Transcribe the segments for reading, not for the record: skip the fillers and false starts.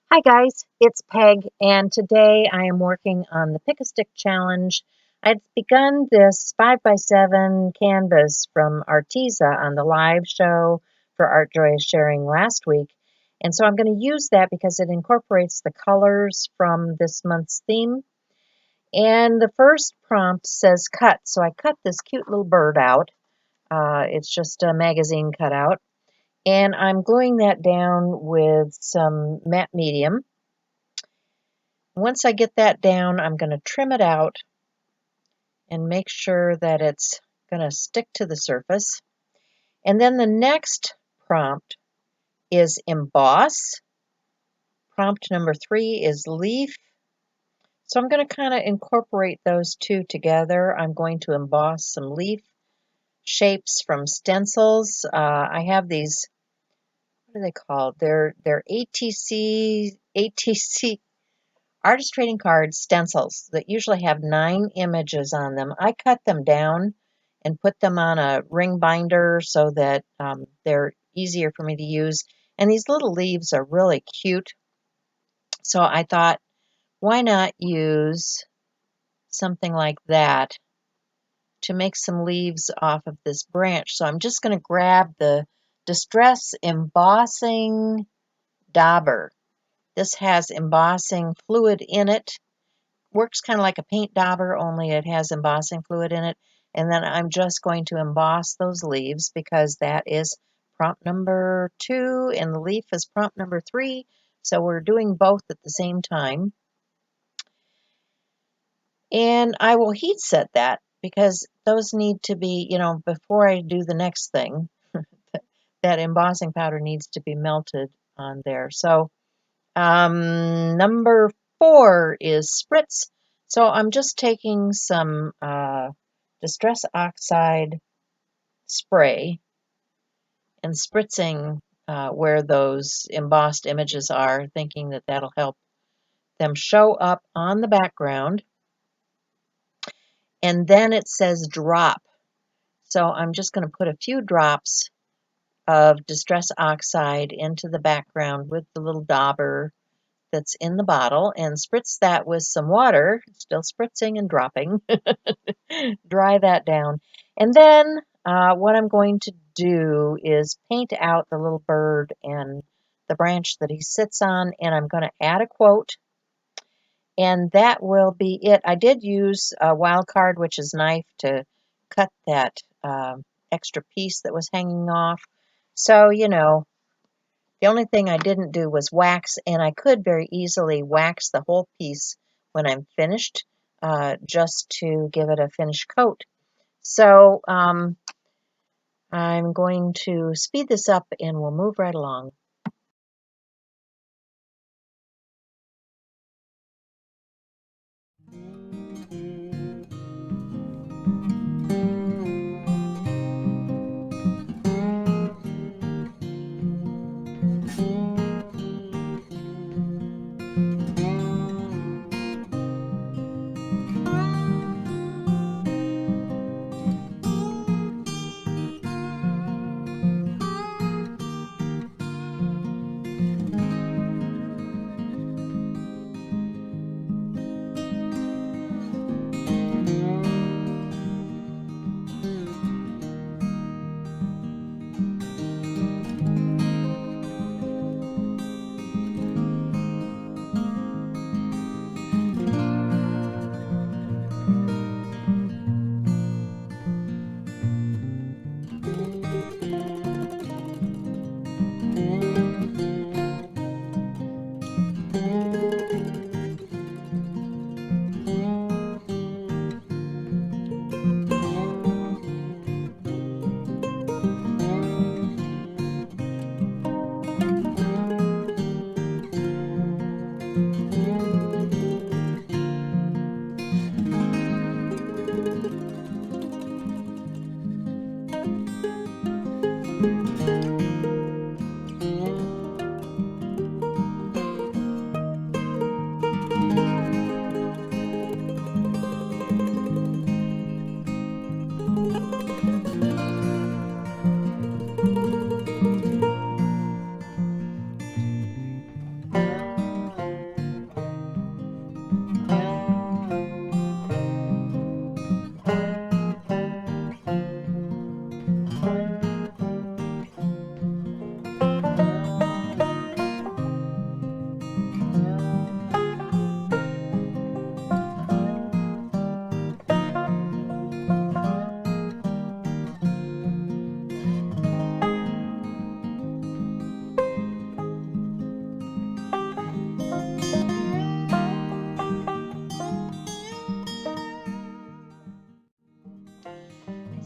Hi guys, it's Peg, and today I am working on the Pick a Stick Challenge. I'd begun this 5x7 canvas from Arteza on the live show for Art Joy is Sharing last week, and so I'm going to use that because it incorporates the colors from this month's theme. And the first prompt says cut, so I cut this cute little bird out. It's just a magazine cutout, and I'm gluing that down with some matte medium. Once I get that down, I'm going to trim it out and make sure that it's going to stick to the surface. And then the next prompt is emboss. Prompt number 3 is leaf. So I'm going to kind of incorporate those two together. I'm going to emboss some leaf shapes from stencils. I have these, what are they called? They're ATC Artist Trading Card stencils that usually have 9 images on them. I cut them down and put them on a ring binder so that they're easier for me to use. And these little leaves are really cute. So I thought, why not use something like that to make some leaves off of this branch? So I'm just going to grab the Distress Embossing Dauber. This has embossing fluid in it. Works kind of like a paint dauber, only it has embossing fluid in it. And then I'm just going to emboss those leaves because that is prompt number 2 and the leaf is prompt number 3. So we're doing both at the same time. And I will heat set that because those need to be, before I do the next thing, that embossing powder needs to be melted on there. So number 4 is spritz. So I'm just taking some Distress Oxide spray and spritzing where those embossed images are, thinking that that'll help them show up on the background. And then it says drop. So I'm just going to put a few drops of Distress Oxide into the background with the little dauber that's in the bottle and spritz that with some water, still spritzing and dropping. Dry that down. And then what I'm going to do is paint out the little bird and the branch that he sits on, and I'm going to add a quote, and that will be it. I did use a wild card, which is knife, to cut that extra piece that was hanging off. So, the only thing I didn't do was wax, and I could very easily wax the whole piece when I'm finished, just to give it a finish coat. So I'm going to speed this up and we'll move right along.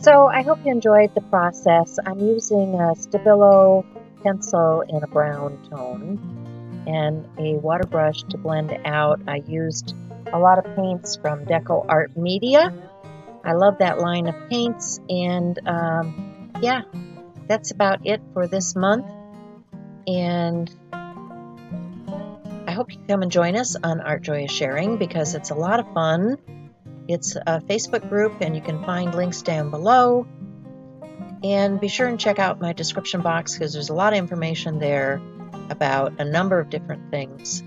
So I hope you enjoyed the process. I'm using a Stabilo pencil in a brown tone and a water brush to blend out. I used a lot of paints from Deco Art Media. I love that line of paints, and yeah, that's about it for this month. And I hope you come and join us on Art Joy is Sharing, because it's a lot of fun. It's a Facebook group, and you can find links down below. And be sure and check out my description box, because there's a lot of information there about a number of different things.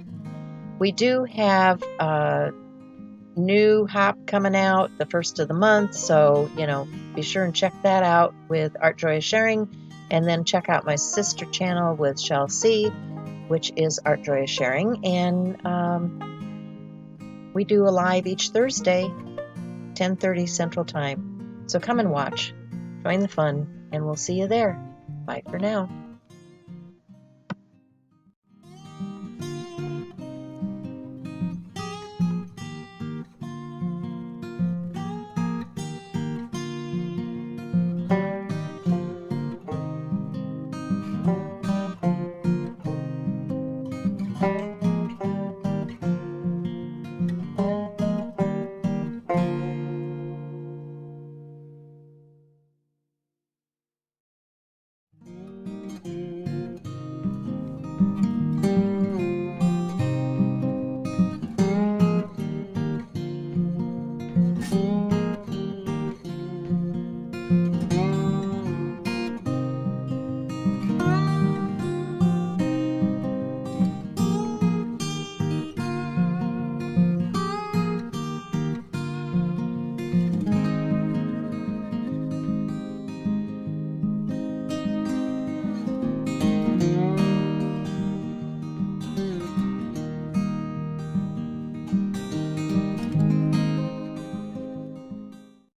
We do have a new hop coming out the first of the month, so be sure and check that out with Art Joy is Sharing, and then check out my sister channel with Shell C, which is Art Joy is Sharing. And we do a live each Thursday, 10:30 Central Time. So come and watch, join the fun, and we'll see you there. Bye for now.